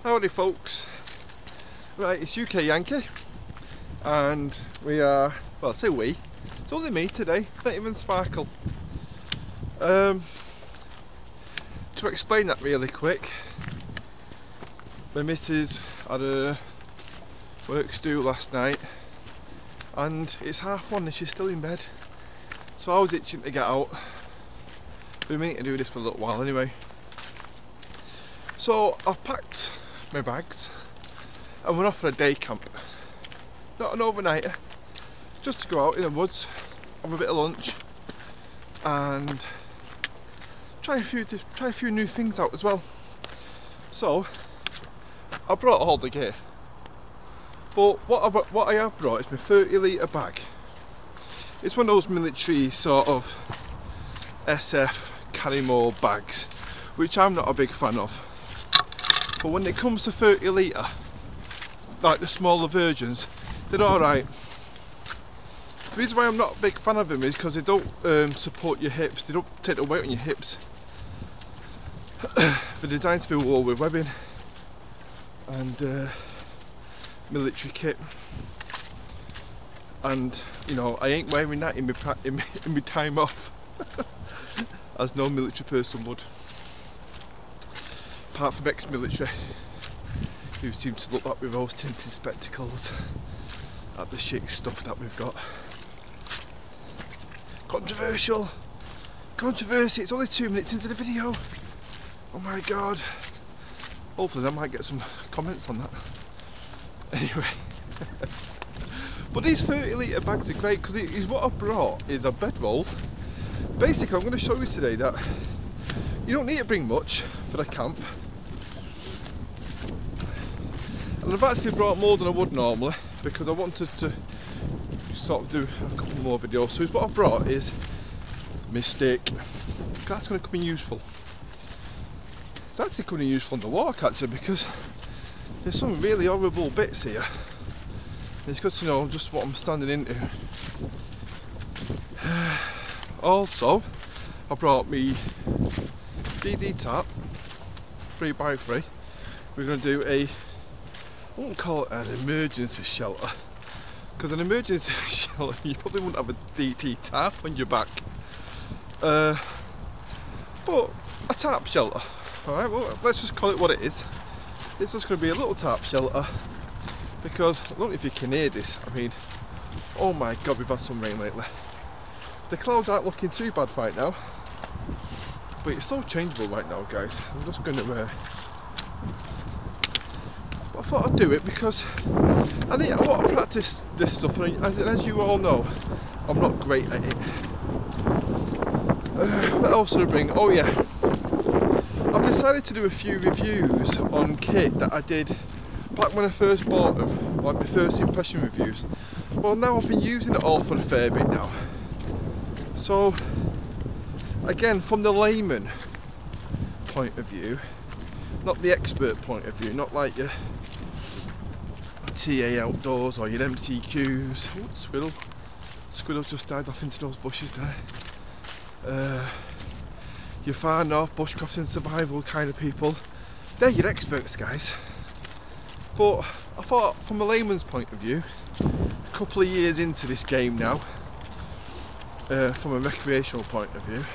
Howdy folks. Right, it's UK Yankee and we are, well I say we, it's only me today, not even Sparkle. To explain that really quick, my missus had a work stew last night and it's 1:30 and she's still in bed. So I was itching to get out. We've been meaning to do this for a little while anyway. So I've packed my bags and we're off for a day camp. Not an overnighter, just to go out in the woods, have a bit of lunch and try a few new things out as well. So I brought all the gear, but what I have brought is my 30-litre bag. It's one of those military sort of SF carry more bags, which I'm not a big fan of. But when it comes to 30-litre, like the smaller versions, they're alright. The reason why I'm not a big fan of them is because they don't support your hips, they don't take the weight on your hips. They're designed to be wore with webbing and military kit. And you know, I ain't wearing that in my time off, as no military person would. Apart from ex-military, who seem to look like with those tinted spectacles at the shit stuff that we've got. Controversial! Controversy! It's only 2 minutes into the video! Oh my god! Hopefully I might get some comments on that. Anyway. But these 30-litre bags are great because what I've brought is a bedroll. Basically I'm going to show you today that you don't need to bring much for the camp. And I've actually brought more than I would normally because I wanted to sort of do a couple more videos. So what I've brought is my stick. That's going to come in useful. It's actually coming in useful on the walk actually because there's some really horrible bits here. And it's good to know just what I'm standing into. Also, I brought me DD Tarp 3x3. We're going to do I won't call it an emergency shelter, because an emergency shelter you probably wouldn't have a DD tarp on your back, but a tarp shelter. Alright, well let's just call it what it is. It's just going to be a little tarp shelter because I don't know if you can hear this. I mean, oh my god, we've had some rain lately. The clouds aren't looking too bad right now, but it's so changeable right now guys. I'm just going to I thought I'd do it because I want to practice this stuff, and as you all know, I'm not great at it. What else did I bring? Oh yeah, I've decided to do a few reviews on kit that I did back when I first bought them, like my first impression reviews. Well, now I've been using it all for a fair bit now. So again, from the layman point of view, not the expert point of view, not like your TA outdoors or your MCQs. Oh, squirrel. Squirrel just died off into those bushes there. Your far north bushcraft and survival kind of people. They're your experts guys. But I thought from a layman's point of view, a couple of years into this game now, from a recreational point of view,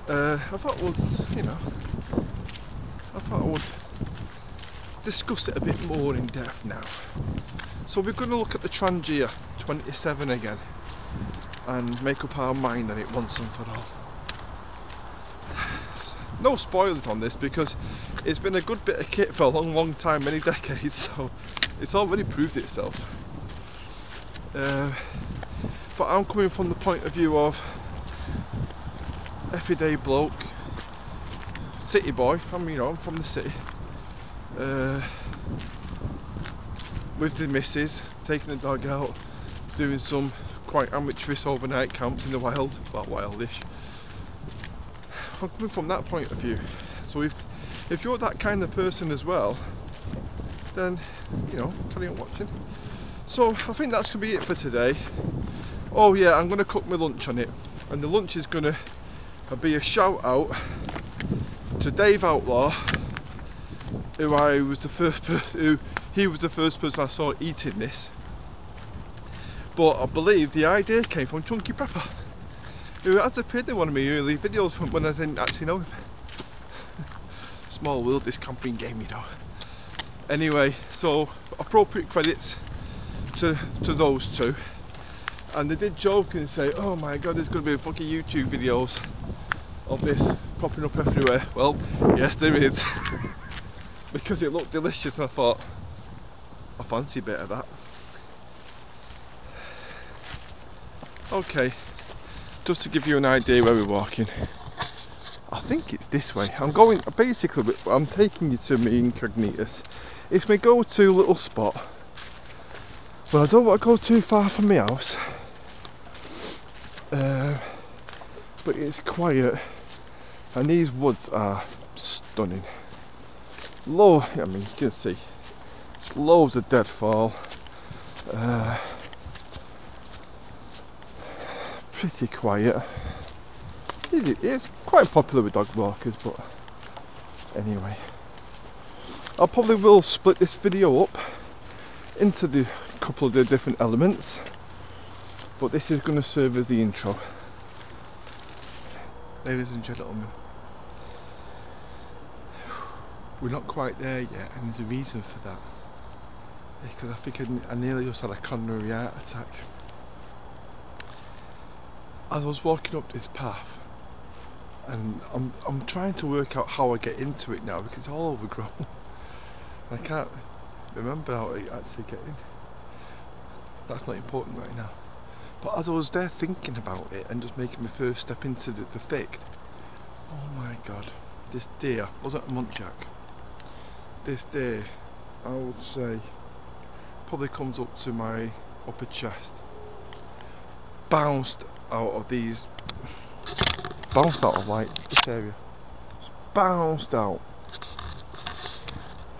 I thought I would discuss it a bit more in depth now. So we're going to look at the Trangia 27 again and make up our mind on it once and for all. No spoilers on this because it's been a good bit of kit for a long time, many decades, so it's already proved itself. But I'm coming from the point of view of everyday bloke, city boy. I'm from the city. With the missus, taking the dog out, doing some quite amateurish overnight camps in the wild, well, wildish. I'm coming from that point of view. So if you're that kind of person as well, then carry on watching. So I think that's gonna be it for today. Oh yeah, I'm gonna cook my lunch on it, and the lunch is gonna be a shout out to Dave Outlaw, he was the first person I saw eating this. But I believe the idea came from Chunky Prepper, who has appeared in one of my early videos from when I didn't actually know him. Small world, this camping game, you know. Anyway, so appropriate credits to those two. And they did joke and say, oh my god, there's going to be fucking YouTube videos of this popping up everywhere. Well, yes there is. Because it looked delicious and I thought, I fancy a bit of that. Okay, just to give you an idea where we're walking. I think it's this way. Basically I'm taking you to my incognitus. It's my go-to little spot. But I don't want to go too far from my house. But it's quiet. And these woods are stunning. I mean you can see, there's loads of deadfall. Pretty quiet. It's quite popular with dog walkers, but anyway. I probably will split this video up into the couple of the different elements, but this is going to serve as the intro. Ladies and gentlemen, we're not quite there yet, and there's a reason for that. Because I think I nearly just had a coronary heart attack. As I was walking up this path, and I'm trying to work out how I get into it now because it's all overgrown. I can't remember how I actually get in. That's not important right now. But as I was there thinking about it and just making my first step into the thick, oh my god, this deer, wasn't a muntjac. This deer, I would say, probably comes up to my upper chest. Bounced out of like this area. Just bounced out.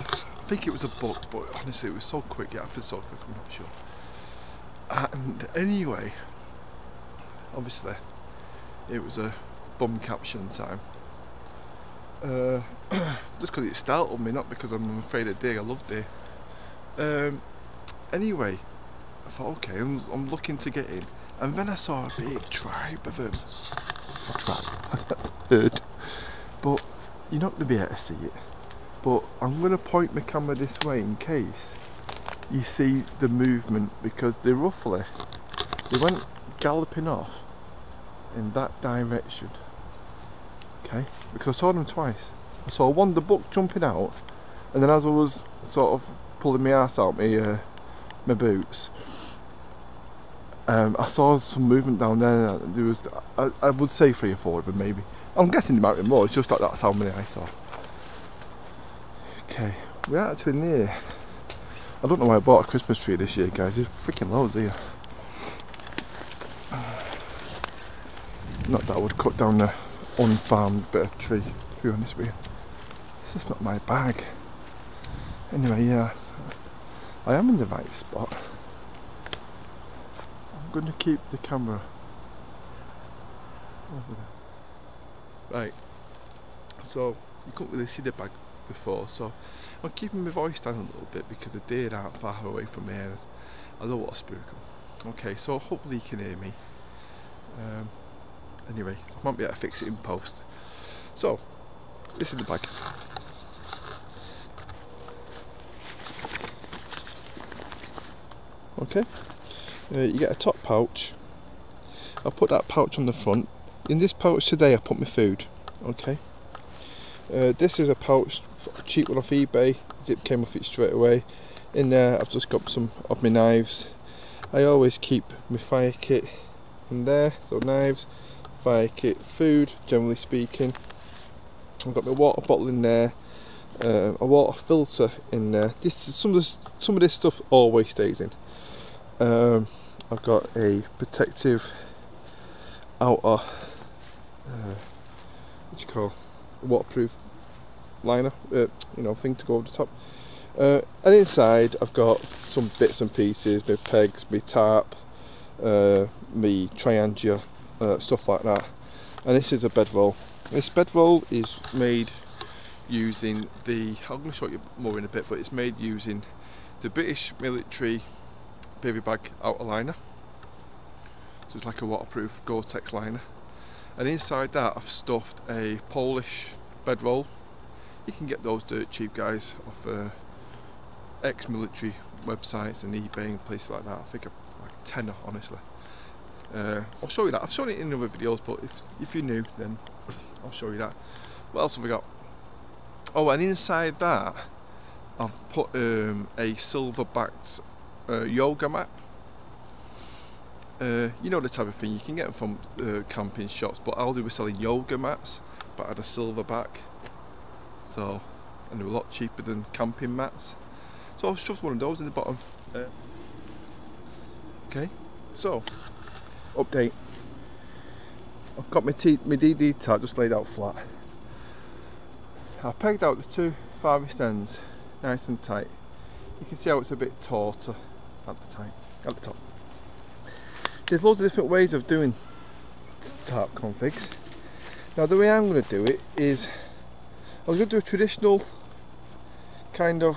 I think it was a buck, but honestly it was so quick, it happened so quick, I'm not sure. And anyway, obviously it was a bum caption time. Just because it startled me, not because I'm afraid of deer, I love deer. Anyway, I thought okay, I'm looking to get in, and then I saw a big tribe of them. A tribe, herd. But you're not going to be able to see it. But I'm going to point my camera this way in case you see the movement, because they went galloping off in that direction. Okay, because I saw them twice. I saw one, the buck jumping out, and then as I was sort of pulling my arse out my boots, I saw some movement down there. There was, I would say 3 or 4 of them maybe. I'm guessing there might be more, it's just like that's how many I saw. Okay, we're actually near. I don't know why I bought a Christmas tree this year, guys. There's freaking loads here. Not that I would cut down a unfarmed bit of tree, to be honest with you. It's just not my bag. Anyway, yeah, I am in the right spot. I'm going to keep the camera over there. Right, so you couldn't really see the bag before, so I'm keeping my voice down a little bit because the deer aren't far away from here. I don't want to spook them. Okay, so hopefully you can hear me. Anyway, I might be able to fix it in post. So, this is the bag. Okay, you get a top pouch. I'll put that pouch on the front. In this pouch today I put my food. Okay. This is a pouch, cheap one off eBay. Zip came off it straight away. In there I've just got some of my knives. I always keep my fire kit in there, so knives, fire kit, food generally speaking. I've got my water bottle in there, a water filter in there. This is some of this stuff always stays in. I've got a protective outer what do you call, waterproof liner, you know, thing to go over the top. And inside I've got some bits and pieces, my pegs, my tarp, my triangular, stuff like that. And this is a bedroll. This bedroll is made using I'm going to show you more in a bit, but it's made using the British military baby bag outer liner. So it's like a waterproof Gore-Tex liner, and inside that I've stuffed a Polish bedroll. You can get those dirt cheap, guys, off ex-military websites and eBay and places like that. I think like a tenner, honestly. I'll show you that. I've shown it in other videos, but if you're new, then I'll show you that. What else have we got? Oh, and inside that I've put a silver-backed yoga mat. You know the type of thing, you can get them from camping shops, but Aldi were selling yoga mats, but had a silver back. So, and they were a lot cheaper than camping mats. So I've shoved one of those in the bottom. Okay, so update. I've got my DD tarp just laid out flat. I pegged out the two farthest ends nice and tight. You can see how it's a bit tauter at the top. There's loads of different ways of doing tarp configs. Now the way I'm going to do it is, I was going to do a traditional kind of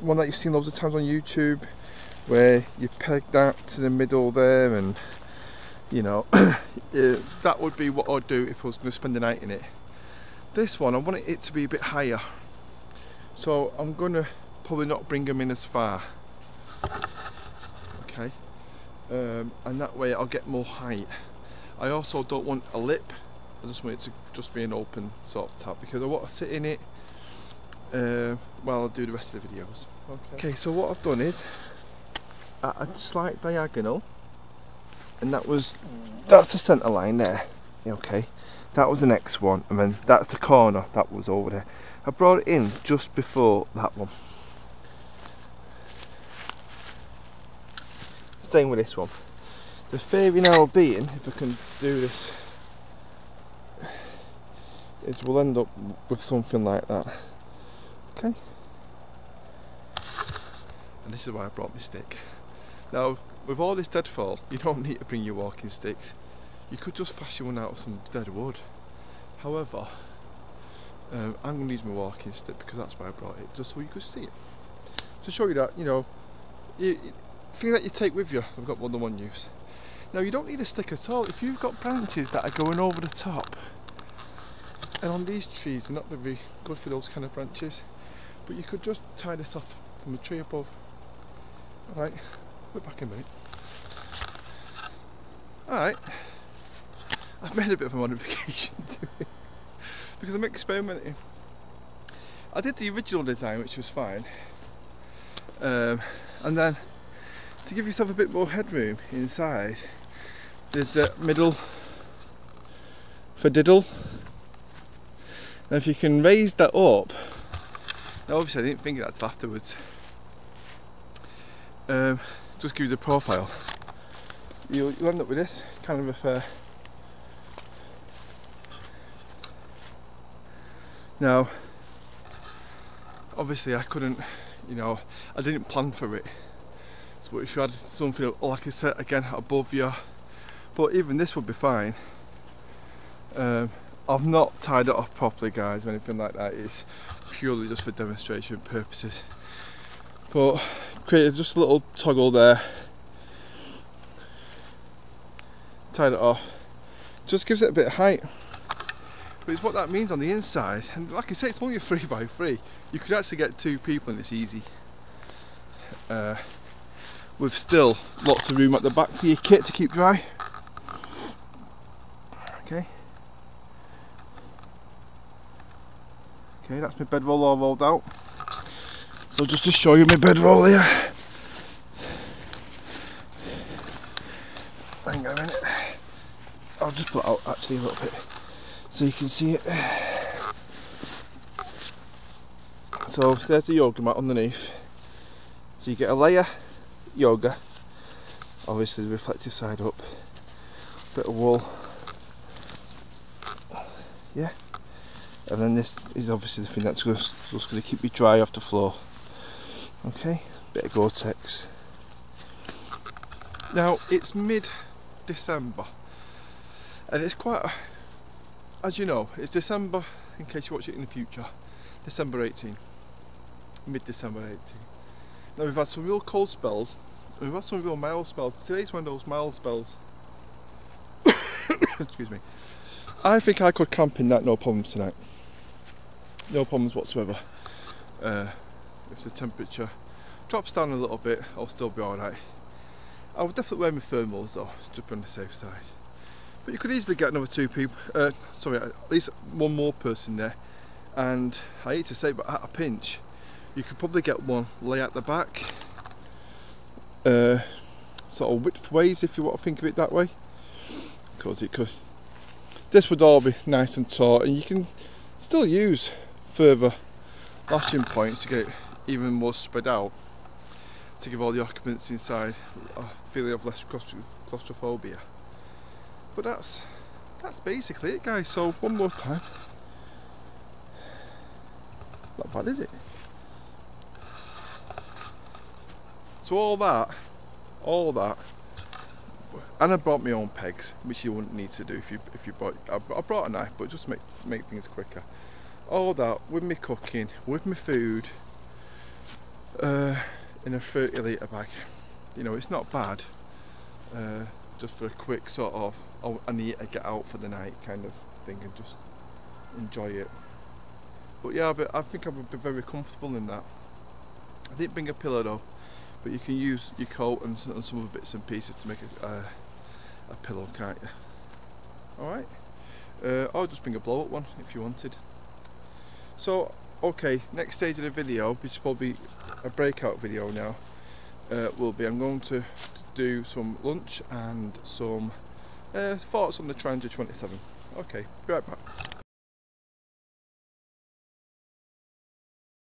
one that you've seen loads of times on YouTube, where you peg that to the middle there, and you know, that would be what I'd do if I was going to spend the night in it. This one, I want it to be a bit higher, so I'm going to probably not bring them in as far. Okay, and that way I'll get more height. I also don't want a lip, I just want it to just be an open sort of tap, because I want to sit in it while I do the rest of the videos. Okay, so what I've done is at a slight diagonal, and that's the centre line there. Okay, that was the next one, and then that's the corner that was over there. I brought it in just before that one. Same with this one. The theory now being, if I can do this, is we'll end up with something like that. Okay. And this is why I brought my stick. Now, with all this deadfall, you don't need to bring your walking sticks. You could just fashion one out of some dead wood. However, I'm going to use my walking stick because that's why I brought it, just so you could see it. To show you that, you know, thing that you take with you, I've got more than one use. Now, you don't need a stick at all. If you've got branches that are going over the top, and on these trees, they're not very good for those kind of branches, but you could just tie this off from a tree above. Alright, we're back in a minute. Alright, I've made a bit of a modification to it because I'm experimenting. I did the original design, which was fine, and then to give yourself a bit more headroom inside, there's the middle for diddle. Now if you can raise that up, now obviously I didn't think of that till afterwards, just give you the profile, you'll end up with this kind of affair. Now obviously I couldn't, you know, I didn't plan for it, so if you had something like I said again above you, but even this would be fine. I've not tied it off properly, guys, or anything like that. It's purely just for demonstration purposes. But created just a little toggle there, tied it off, just gives it a bit of height. But it's what that means on the inside, and like I say, it's only a 3x3. You could actually get two people and it's easy. With still lots of room at the back for your kit to keep dry. Okay. Okay, that's my bedroll all rolled out. So just to show you my bedroll here. Hang on a minute. I'll just put it out actually a little bit so you can see it. So there's the yoga mat underneath. So you get a layer yoga, obviously the reflective side up, bit of wool, yeah, and then this is obviously the thing that's just going to keep me dry off the floor. Okay, bit of Gore-Tex. Now it's mid-December and it's quite, as you know, it's December in case you watch it in the future. December 18, mid-December 18. Now we've had some real cold spells, and we've had some real mild spells. Today's one of those mild spells. Excuse me. I think I could camp in that no problems tonight. No problems whatsoever. If the temperature drops down a little bit, I'll still be alright. I would definitely wear my thermals though, to be on the safe side. But you could easily get another two people, sorry, at least one more person there. And I hate to say, but at a pinch, you could probably get one lay at the back, sort of widthways if you want to think of it that way. Because it could, this would all be nice and taut, and you can still use further lashing points to get it even more spread out, to give all the occupants inside a feeling of less claustrophobia. But that's basically it, guys. So one more time. Not bad, is it? So all that, and I brought my own pegs, which you wouldn't need to do if you brought. I brought a knife, but just to make things quicker. All that with me cooking, with my food, in a 30 litre bag. You know, it's not bad. Just for a quick sort of, oh, I need to get out for the night kind of thing and just enjoy it. But yeah, I think I would be very comfortable in that. I didn't bring a pillow though, but you can use your coat and some other bits and pieces to make a pillow, can't you? Alright, or just bring a blow up one if you wanted. So, okay, next stage of the video, which is probably a breakout video now, will be I'm going to do some lunch and some thoughts on the Transit 27. Okay, be right back.